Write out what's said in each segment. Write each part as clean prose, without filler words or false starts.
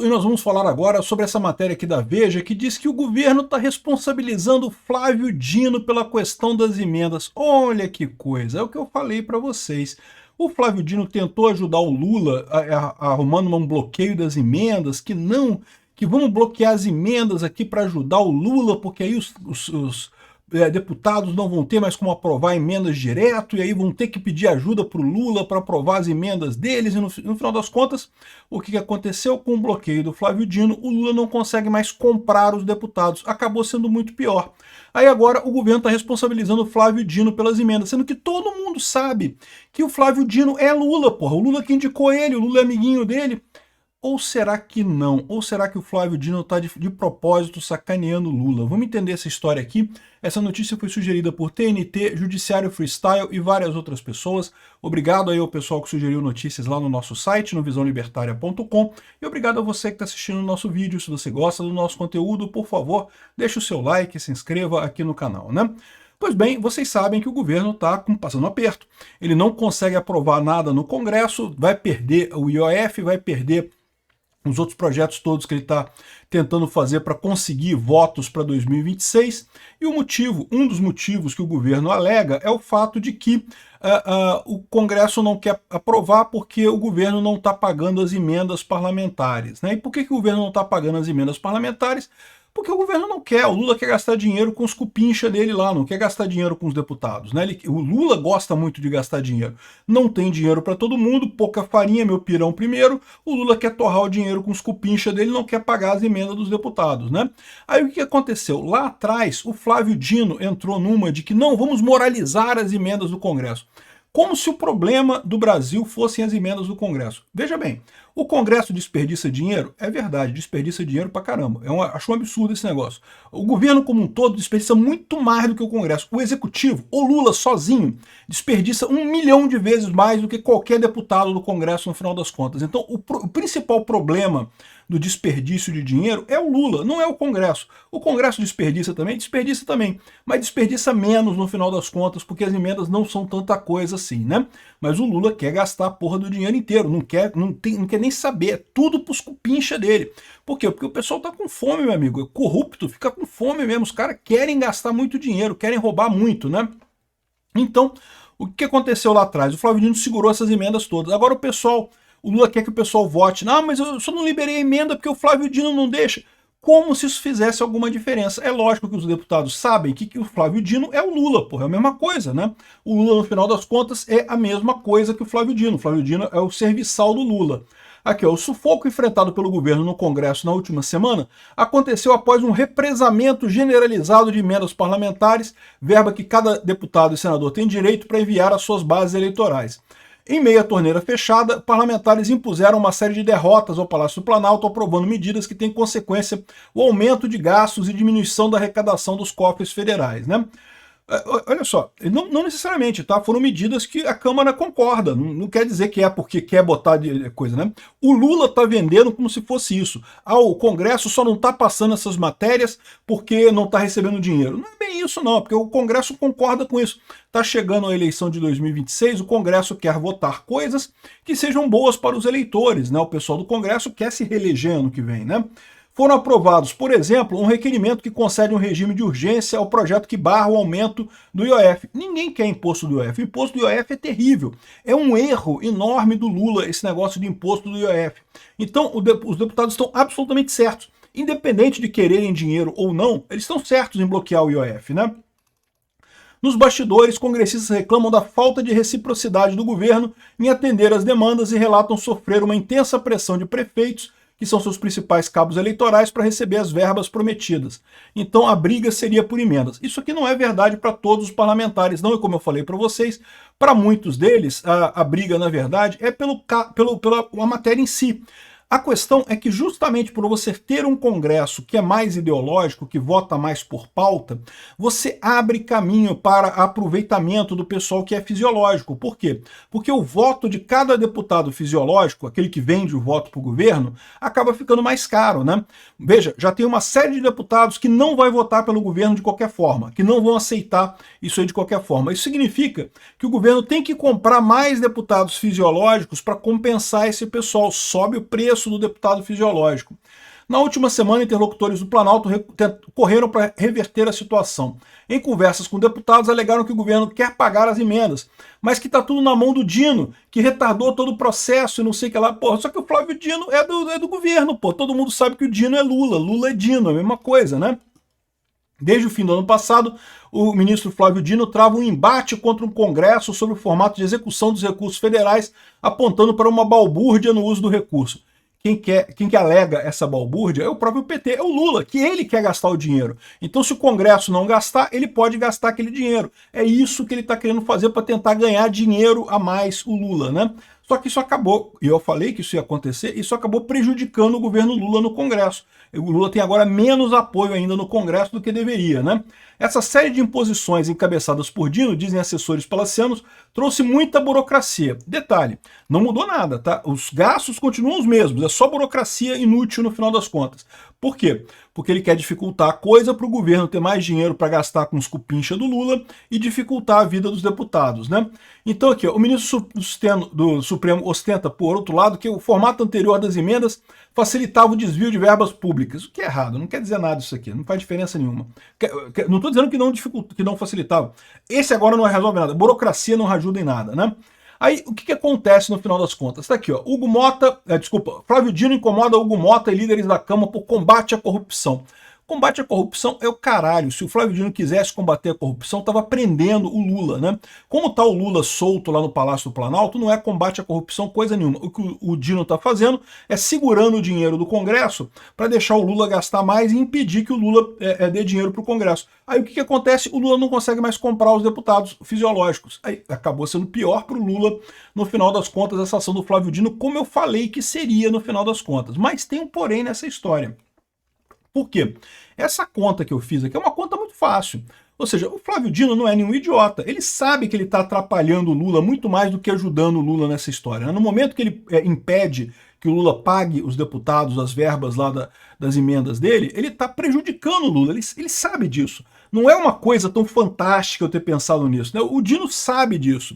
E nós vamos falar agora sobre essa matéria aqui da Veja, que diz que o governo está responsabilizando o Flávio Dino pela questão das emendas. Olha que coisa, é o que eu falei para vocês. O Flávio Dino tentou ajudar o Lula arrumando um bloqueio das emendas, que vamos bloquear as emendas aqui para ajudar o Lula, porque aí os deputados não vão ter mais como aprovar emendas direto, e aí vão ter que pedir ajuda para o Lula para aprovar as emendas deles, e no final das contas, o que aconteceu com o bloqueio do Flávio Dino? O Lula não consegue mais comprar os deputados, acabou sendo muito pior. Aí agora o governo está responsabilizando o Flávio Dino pelas emendas, sendo que todo mundo sabe que o Flávio Dino é Lula, porra, o Lula que indicou ele, o Lula é amiguinho dele. Ou será que não? Ou será que o Flávio Dino está de propósito sacaneando Lula? Vamos entender essa história aqui. Essa notícia foi sugerida por TNT, Judiciário Freestyle e várias outras pessoas. Obrigado aí ao pessoal que sugeriu notícias lá no nosso site, no visãolibertaria.com. E obrigado a você que está assistindo o nosso vídeo. Se você gosta do nosso conteúdo, por favor, deixe o seu like e se inscreva aqui no canal, né? Pois bem, vocês sabem que o governo está passando aperto. Ele não consegue aprovar nada no Congresso, vai perder o IOF, vai perder os outros projetos todos que ele está tentando fazer para conseguir votos para 2026, e um dos motivos que o governo alega é o fato de que o Congresso não quer aprovar porque o governo não está pagando as emendas parlamentares, né? E por que o governo não está pagando as emendas parlamentares? Porque o governo não quer, o Lula quer gastar dinheiro com os cupincha dele lá, não quer gastar dinheiro com os deputados, né? O Lula gosta muito de gastar dinheiro. Não tem dinheiro para todo mundo, pouca farinha, meu pirão primeiro, o Lula quer torrar o dinheiro com os cupincha dele, não quer pagar as emendas dos deputados, né? Aí o que aconteceu? Lá atrás, o Flávio Dino entrou numa de que não, vamos moralizar as emendas do Congresso. Como se o problema do Brasil fossem as emendas do Congresso. Veja bem, o Congresso desperdiça dinheiro? É verdade, desperdiça dinheiro pra caramba. Acho um absurdo esse negócio. O governo como um todo desperdiça muito mais do que o Congresso. O Executivo, o Lula sozinho, desperdiça 1 milhão de vezes mais do que qualquer deputado do Congresso no final das contas. Então o principal problema do desperdício de dinheiro é o Lula, não é o Congresso. O Congresso desperdiça também, mas desperdiça menos no final das contas, porque as emendas não são tanta coisa assim, né? Mas o Lula quer gastar a porra do dinheiro inteiro, não quer nem saber, é tudo pros cupincha dele. Por quê? Porque o pessoal tá com fome, meu amigo, é corrupto, fica com fome mesmo, os caras querem gastar muito dinheiro, querem roubar muito, né? Então, o que aconteceu lá atrás? O Flávio Dino segurou essas emendas todas. Agora o Lula quer que o pessoal vote. Não, mas eu só não liberei a emenda porque o Flávio Dino não deixa. Como se isso fizesse alguma diferença. É lógico que os deputados sabem que o Flávio Dino é o Lula, porra, é a mesma coisa, né? O Lula, no final das contas, é a mesma coisa que o Flávio Dino. O Flávio Dino é o serviçal do Lula. Aqui, ó, o sufoco enfrentado pelo governo no Congresso na última semana aconteceu após um represamento generalizado de emendas parlamentares, verba que cada deputado e senador tem direito para enviar às suas bases eleitorais. Em meio à torneira fechada, parlamentares impuseram uma série de derrotas ao Palácio do Planalto, aprovando medidas que têm consequência o aumento de gastos e diminuição da arrecadação dos cofres federais, né? Olha só, não necessariamente, tá? Foram medidas que a Câmara concorda, não quer dizer que é porque quer botar de coisa, né? O Lula tá vendendo como se fosse isso. O Congresso só não tá passando essas matérias porque não tá recebendo dinheiro. Não é bem isso não, porque o Congresso concorda com isso. Tá chegando a eleição de 2026, o Congresso quer votar coisas que sejam boas para os eleitores, né? O pessoal do Congresso quer se reeleger ano que vem, né? Foram aprovados, por exemplo, um requerimento que concede um regime de urgência ao projeto que barra o aumento do IOF. Ninguém quer imposto do IOF. O imposto do IOF é terrível. É um erro enorme do Lula esse negócio de imposto do IOF. Então, os deputados estão absolutamente certos. Independente de quererem dinheiro ou não, eles estão certos em bloquear o IOF, né? Nos bastidores, congressistas reclamam da falta de reciprocidade do governo em atender às demandas e relatam sofrer uma intensa pressão de prefeitos, que são seus principais cabos eleitorais, para receber as verbas prometidas. Então a briga seria por emendas. Isso aqui não é verdade para todos os parlamentares, não, e como eu falei para vocês, para muitos deles a briga, na verdade, é pela matéria em si. A questão é que justamente por você ter um Congresso que é mais ideológico, que vota mais por pauta, você abre caminho para aproveitamento do pessoal que é fisiológico. Por quê? Porque o voto de cada deputado fisiológico, aquele que vende o voto para o governo, acaba ficando mais caro, né? Veja, já tem uma série de deputados que não vai votar pelo governo de qualquer forma, que não vão aceitar isso aí de qualquer forma. Isso significa que o governo tem que comprar mais deputados fisiológicos para compensar esse pessoal, sobe o preço preço do deputado fisiológico. Na última semana, interlocutores do Planalto correram para reverter a situação. Em conversas com deputados, alegaram que o governo quer pagar as emendas, mas que está tudo na mão do Dino, que retardou todo o processo e não sei o que lá. Porra, só que o Flávio Dino é do governo, pô. Todo mundo sabe que o Dino é Lula, Lula é Dino, é a mesma coisa, né? Desde o fim do ano passado, o ministro Flávio Dino trava um embate contra um Congresso sobre o formato de execução dos recursos federais, apontando para uma balbúrdia no uso do recurso. Quem que alega essa balbúrdia é o próprio PT, é o Lula, que ele quer gastar o dinheiro. Então, se o Congresso não gastar, ele pode gastar aquele dinheiro. É isso que ele está querendo fazer para tentar ganhar dinheiro a mais, o Lula, né? Só que isso acabou, e eu falei que isso ia acontecer, isso acabou prejudicando o governo Lula no Congresso. O Lula tem agora menos apoio ainda no Congresso do que deveria, né? Essa série de imposições encabeçadas por Dino, dizem assessores palacianos, trouxe muita burocracia. Detalhe, não mudou nada, tá? Os gastos continuam os mesmos, é só burocracia inútil no final das contas. Por quê? Porque ele quer dificultar a coisa para o governo ter mais dinheiro para gastar com os cupincha do Lula e dificultar a vida dos deputados, né? Então aqui, ó, o ministro do Supremo ostenta, por outro lado, que o formato anterior das emendas facilitava o desvio de verbas públicas. O que é errado, não quer dizer nada isso aqui, não faz diferença nenhuma. Não estou dizendo que não facilitava. Esse agora não resolve nada, burocracia não ajuda em nada, né? Aí, o que acontece no final das contas? Está aqui, ó. Flávio Dino incomoda Hugo Mota e líderes da Câmara por combate à corrupção. Combate à corrupção é o caralho. Se o Flávio Dino quisesse combater a corrupção, estava prendendo o Lula, né? Como está o Lula solto lá no Palácio do Planalto, não é combate à corrupção coisa nenhuma. O que o Dino está fazendo é segurando o dinheiro do Congresso para deixar o Lula gastar mais e impedir que o Lula dê dinheiro para o Congresso. Aí o que acontece? O Lula não consegue mais comprar os deputados fisiológicos. Aí acabou sendo pior para o Lula, no final das contas, essa ação do Flávio Dino, como eu falei que seria no final das contas. Mas tem um porém nessa história. Por quê? Essa conta que eu fiz aqui é uma conta muito fácil. Ou seja, o Flávio Dino não é nenhum idiota. Ele sabe que ele está atrapalhando o Lula muito mais do que ajudando o Lula nessa história. No momento que ele impede que o Lula pague os deputados as verbas lá das emendas dele, ele está prejudicando o Lula. Ele sabe disso. Não é uma coisa tão fantástica eu ter pensado nisso, né? O Dino sabe disso.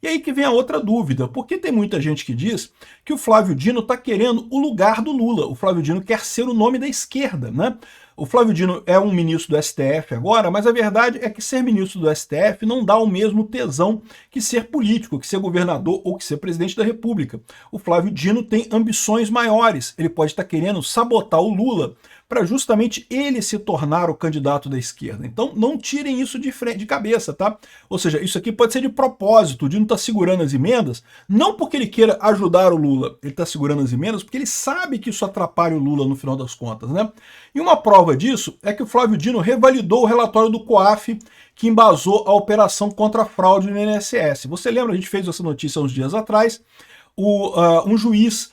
E aí que vem a outra dúvida, porque tem muita gente que diz que o Flávio Dino está querendo o lugar do Lula. O Flávio Dino quer ser o nome da esquerda, né? O Flávio Dino é um ministro do STF agora, mas a verdade é que ser ministro do STF não dá o mesmo tesão que ser político, que ser governador ou que ser presidente da República. O Flávio Dino tem ambições maiores. Ele pode estar querendo sabotar o Lula para justamente ele se tornar o candidato da esquerda. Então não tirem isso de cabeça, tá? Ou seja, isso aqui pode ser de propósito. O Dino está segurando as emendas, não porque ele queira ajudar o Lula, ele está segurando as emendas porque ele sabe que isso atrapalha o Lula no final das contas, né? E uma prova disso é que o Flávio Dino revalidou o relatório do COAF que embasou a operação contra a fraude no INSS. Você lembra, a gente fez essa notícia uns dias atrás, um juiz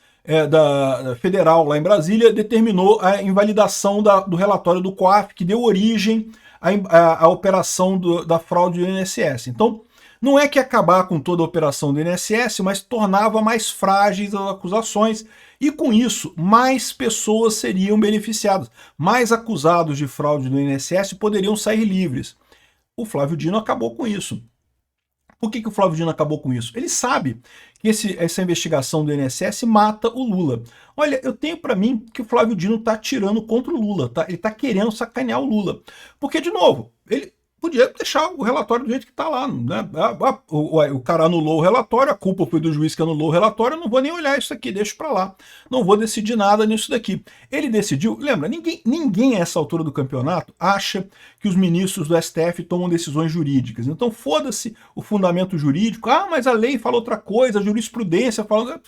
da federal lá em Brasília determinou a invalidação do relatório do COAF que deu origem à operação da fraude do INSS. Então, não é que acabar com toda a operação do INSS, mas tornava mais frágeis as acusações e, com isso, mais pessoas seriam beneficiadas. Mais acusados de fraude do INSS poderiam sair livres. O Flávio Dino acabou com isso. Por que o Flávio Dino acabou com isso? Ele sabe que essa investigação do INSS mata o Lula. Olha, eu tenho para mim que o Flávio Dino está atirando contra o Lula, tá? Ele está querendo sacanear o Lula. Porque, de novo, ele podia deixar o relatório do jeito que está lá, né? O cara anulou o relatório, a culpa foi do juiz que anulou o relatório, eu não vou nem olhar isso aqui, deixo para lá. Não vou decidir nada nisso daqui. Ele decidiu, lembra, ninguém a essa altura do campeonato acha que os ministros do STF tomam decisões jurídicas. Então foda-se o fundamento jurídico, mas a lei fala outra coisa, a jurisprudência fala...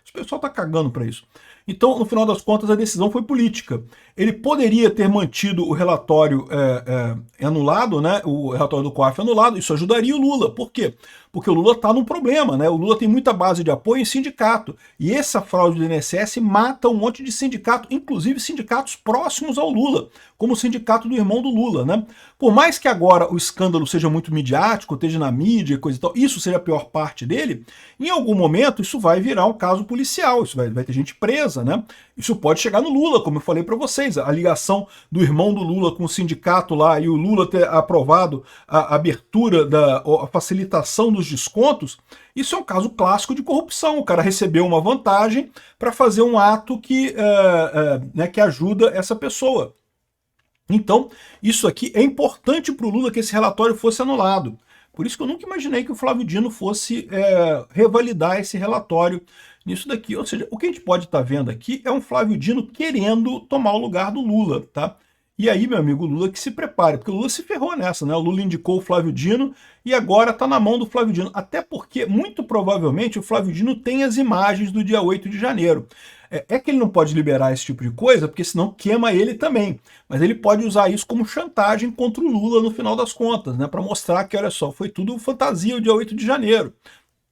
Esse pessoal está cagando para isso. Então, no final das contas, a decisão foi política. Ele poderia ter mantido o relatório anulado, né? O relatório do COAF anulado, isso ajudaria o Lula. Por quê? Porque o Lula está num problema, né? O Lula tem muita base de apoio em sindicato. E essa fraude do INSS mata um monte de sindicato, inclusive sindicatos próximos ao Lula, como o sindicato do irmão do Lula, né? Por mais que agora o escândalo seja muito midiático, esteja na mídia e coisa e tal, isso seja a pior parte dele, em algum momento isso vai virar um caso policial, isso vai ter gente presa, né? Isso pode chegar no Lula, como eu falei para vocês, a ligação do irmão do Lula com o sindicato lá e o Lula ter aprovado a abertura, a facilitação dos descontos, isso é um caso clássico de corrupção. O cara recebeu uma vantagem para fazer um ato que ajuda essa pessoa. Então, isso aqui é importante para o Lula que esse relatório fosse anulado. Por isso que eu nunca imaginei que o Flávio Dino fosse revalidar esse relatório nisso daqui. Ou seja, o que a gente pode estar vendo aqui é um Flávio Dino querendo tomar o lugar do Lula, tá? E aí, meu amigo, o Lula que se prepare, porque o Lula se ferrou nessa, né? O Lula indicou o Flávio Dino e agora está na mão do Flávio Dino. Até porque, muito provavelmente, o Flávio Dino tem as imagens do dia 8 de janeiro. É que ele não pode liberar esse tipo de coisa, porque senão queima ele também. Mas ele pode usar isso como chantagem contra o Lula no final das contas, né? Para mostrar que, olha só, foi tudo fantasia o dia 8 de janeiro.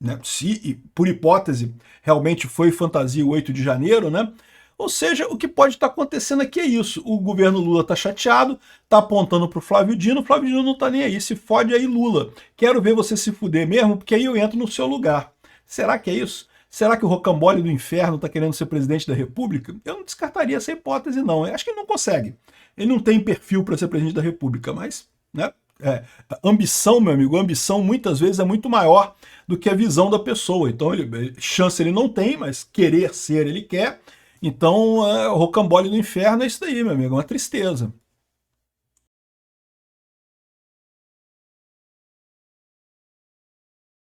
Né? Se, por hipótese, realmente foi fantasia o 8 de janeiro, né? Ou seja, o que pode estar acontecendo aqui é isso. O governo Lula está chateado, está apontando para o Flávio Dino não está nem aí. Se fode aí, Lula. Quero ver você se fuder mesmo, porque aí eu entro no seu lugar. Será que é isso? Será que o rocambole do inferno está querendo ser presidente da República? Eu não descartaria essa hipótese, não. Eu acho que ele não consegue. Ele não tem perfil para ser presidente da República, mas, né? Ambição, meu amigo, ambição muitas vezes é muito maior do que a visão da pessoa. Então, chance ele não tem, mas querer ser ele quer. Então, o rocambole do inferno é isso daí, meu amigo, é uma tristeza.